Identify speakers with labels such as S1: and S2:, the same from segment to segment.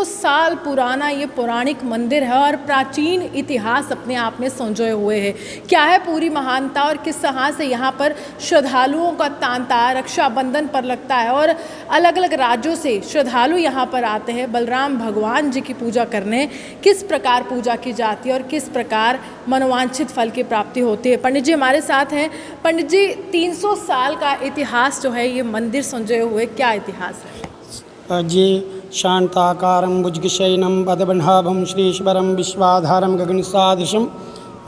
S1: साल पुराना ये पौराणिक मंदिर है और प्राचीन इतिहास अपने आप में संजोए हुए है। क्या है पूरी महानता और किस तरह से यहाँ पर श्रद्धालुओं का तांता रक्षाबंधन पर लगता है और अलग अलग राज्यों से श्रद्धालु यहाँ पर आते हैं बलराम भगवान जी की पूजा करने। किस प्रकार पूजा की जाती है और किस प्रकार मनोवांछित फल की प्राप्ति होती है। पंडित जी हमारे साथ हैं। पंडित जी 300 साल का इतिहास जो है ये मंदिर संजोए हुए, क्या इतिहास है
S2: जी? शांताकारं भुजगशयनं पदबन्धाभं श्रीश्वरं विश्वाधारं गगनसदृशं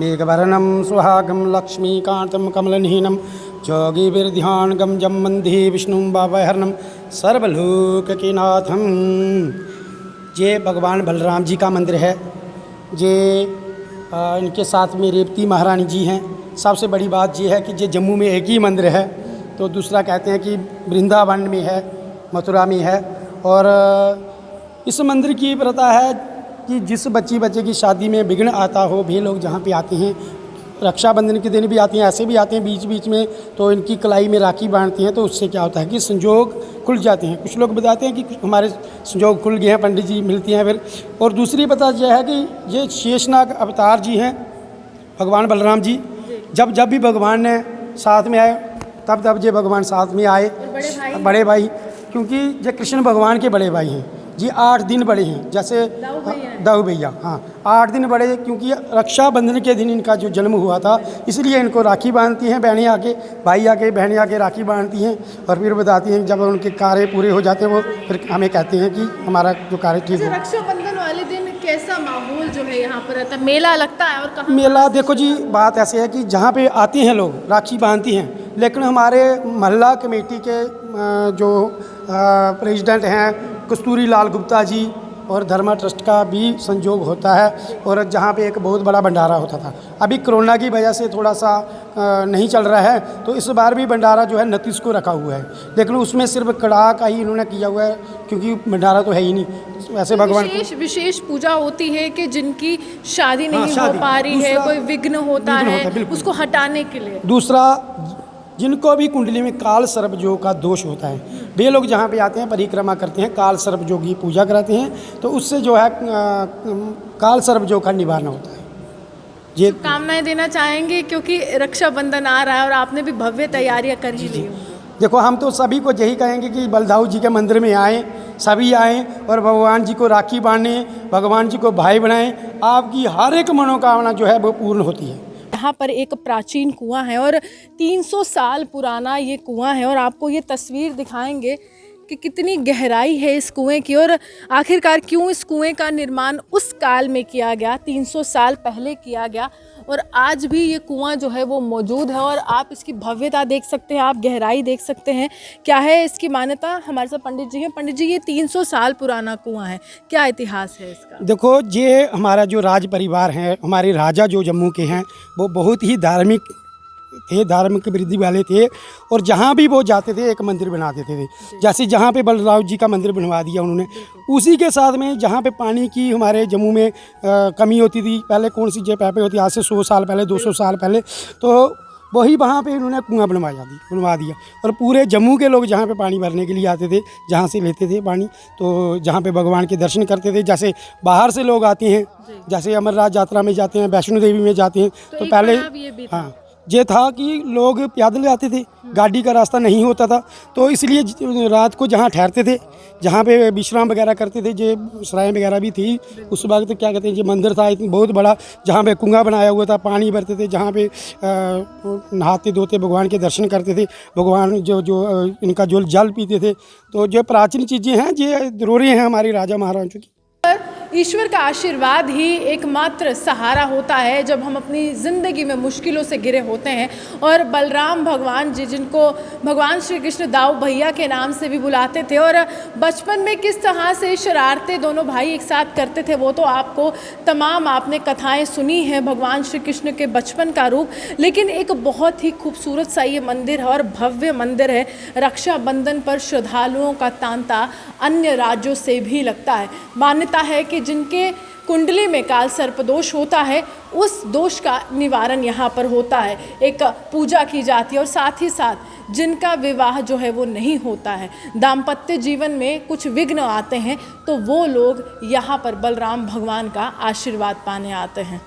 S2: मेघवर्णं सुहागं लक्ष्मीकान्तं कमलनयनं योगिभिर्ध्यानगं जं वन्दे विष्णुं वावहरणं सर्वलोकनाथं। ये भगवान बलराम जी का मंदिर है। ये इनके साथ में रेवती महारानी जी हैं। सबसे बड़ी बात ये है कि ये जम्मू में एक ही मंदिर है, तो दूसरा कहते हैं कि वृंदावन में है, मथुरा में है। और इस मंदिर की प्रथा है कि जिस बच्चे की शादी में विघ्न आता हो भी लोग जहाँ पे आते हैं। रक्षाबंधन के दिन भी आते हैं, ऐसे भी आते हैं बीच बीच में, तो इनकी कलाई में राखी बांधती हैं। तो उससे क्या होता है कि संजोग खुल जाते हैं। कुछ लोग बताते हैं कि हमारे संजोग खुल गए हैं, पंडित जी मिलती हैं फिर। और दूसरी पता यह है कि ये शेषनाग अवतार जी हैं भगवान बलराम जी। जब भी भगवान ने साथ में आए तब ये भगवान साथ में आए। बड़े भाई क्योंकि ये कृष्ण भगवान के बड़े भाई हैं जी। 8 दिन बड़े हैं, जैसे दाऊ भैया, हाँ 8 दिन बड़े, क्योंकि रक्षाबंधन के दिन इनका जो जन्म हुआ था, इसलिए इनको राखी बांधती हैं बहनें आके, भाई आके बहनें आके राखी बांधती हैं। और फिर बताती हैं जब उनके कार्य पूरे हो जाते हैं वो फिर हमें कहते हैं कि हमारा जो कार्य ठीक हो।
S1: रक्षाबंधन वाले दिन कैसा माहौल जो है यहाँ पर रहता है? मेला लगता है? और कहाँ
S2: मेला देखो जी, बात ऐसे है कि जहाँ पे आते हैं लोग राखी बांधती हैं, लेकिन हमारे मोहल्ला कमेटी के जो प्रेसिडेंट हैं कस्तूरी लाल गुप्ता जी और धर्मा ट्रस्ट का भी संयोग होता है। और जहाँ पे एक बहुत बड़ा भंडारा होता था, अभी कोरोना की वजह से थोड़ा सा नहीं चल रहा है, तो इस बार भी भंडारा जो है 29 को रखा हुआ है, लेकिन उसमें सिर्फ कड़ाह का ही इन्होंने किया हुआ है, क्योंकि भंडारा तो है ही नहीं। वैसे
S1: तो
S2: भगवान
S1: विशेष पूजा होती है कि जिनकी शादी नहीं हो पा रही है, कोई विघ्न होता है, उसको हटाने के लिए।
S2: दूसरा, जिनको भी कुंडली में काल सर्प योग का दोष होता है, वे लोग जहाँ पे आते हैं परिक्रमा करते हैं, काल सर्प योग की पूजा कराते हैं, तो उससे जो है काल सर्प योग का निवारण होता है। ये
S1: कामनाएं देना चाहेंगे क्योंकि रक्षाबंधन आ रहा है और आपने भी भव्य तैयारियां कर ही ली।
S2: देखो, हम तो सभी को यही कहेंगे कि बलदाऊ जी के मंदिर में आएँ, सभी आएँ और भगवान जी को राखी बांधें, भगवान जी को भाई बनाएं। आपकी हर एक मनोकामना जो है वो पूर्ण होती है।
S1: यहाँ पर एक प्राचीन कुआं है और 300 साल पुराना ये कुआं है और आपको ये तस्वीर दिखाएंगे कि कितनी गहराई है इस कुएं की और आखिरकार क्यों इस कुएं का निर्माण उस काल में किया गया, 300 साल पहले किया गया और आज भी ये कुआं जो है वो मौजूद है। और आप इसकी भव्यता देख सकते हैं, आप गहराई देख सकते हैं। क्या है इसकी मान्यता? हमारे साथ पंडित जी हैं। पंडित जी, ये 300 साल पुराना कुआं है, क्या इतिहास है इसका?
S2: देखो, ये हमारा जो राज परिवार है, हमारे राजा जो जम्मू के हैं, वो बहुत ही धार्मिक थे, धार्मिक वृद्धि वाले थे। और जहाँ भी वो जाते थे एक मंदिर बना देते थे। जैसे जहाँ पे बलराम जी का मंदिर बनवा दिया उन्होंने, उसी के साथ में जहाँ पे पानी की हमारे जम्मू में कमी होती थी, पहले कौन सी जगह होती, आज से 100 साल पहले, 200 साल पहले, तो वही वहाँ पे इन्होंने कुआं बनवा दिया। और पूरे जम्मू के लोग जहाँ पे पानी भरने के लिए आते थे, जहाँ से लेते थे पानी, तो जहाँ पे भगवान के दर्शन करते थे। जैसे बाहर से लोग आते हैं, जैसे अमरनाथ यात्रा में जाते हैं, वैष्णो देवी में जाते हैं, तो पहले हाँ ये था कि लोग पैदल आते थे, गाड़ी का रास्ता नहीं होता था, तो इसलिए रात को जहाँ ठहरते थे, जहाँ पे विश्राम वगैरह करते थे, जो सराय वगैरह भी थी उस वक्त, क्या कहते हैं, जो मंदिर था इतना बहुत बड़ा, जहाँ पे कुआं बनाया हुआ था, पानी भरते थे, जहाँ पे नहाते धोते भगवान के दर्शन करते थे, भगवान जो इनका जो जल पीते थे। तो जो प्राचीन चीज़ें हैं ये जरूरी हैं हमारी राजा महाराजों की।
S1: ईश्वर का आशीर्वाद ही एकमात्र सहारा होता है जब हम अपनी ज़िंदगी में मुश्किलों से घिरे होते हैं। और बलराम भगवान जी, जिनको भगवान श्री कृष्ण दाऊ भैया के नाम से भी बुलाते थे, और बचपन में किस तरह से शरारतें दोनों भाई एक साथ करते थे वो तो आपको तमाम आपने कथाएं सुनी हैं भगवान श्री कृष्ण के बचपन का रूप। लेकिन एक बहुत ही खूबसूरत सा ये मंदिर है और भव्य मंदिर है। रक्षाबंधन पर श्रद्धालुओं का तांता अन्य राज्यों से भी लगता है। मान्यता है कि जिनके कुंडली में काल सर्प दोष होता है, उस दोष का निवारण यहाँ पर होता है। एक पूजा की जाती है और साथ ही साथ जिनका विवाह जो है वो नहीं होता है, दाम्पत्य जीवन में कुछ विघ्न आते हैं, तो वो लोग यहाँ पर बलराम भगवान का आशीर्वाद पाने आते हैं।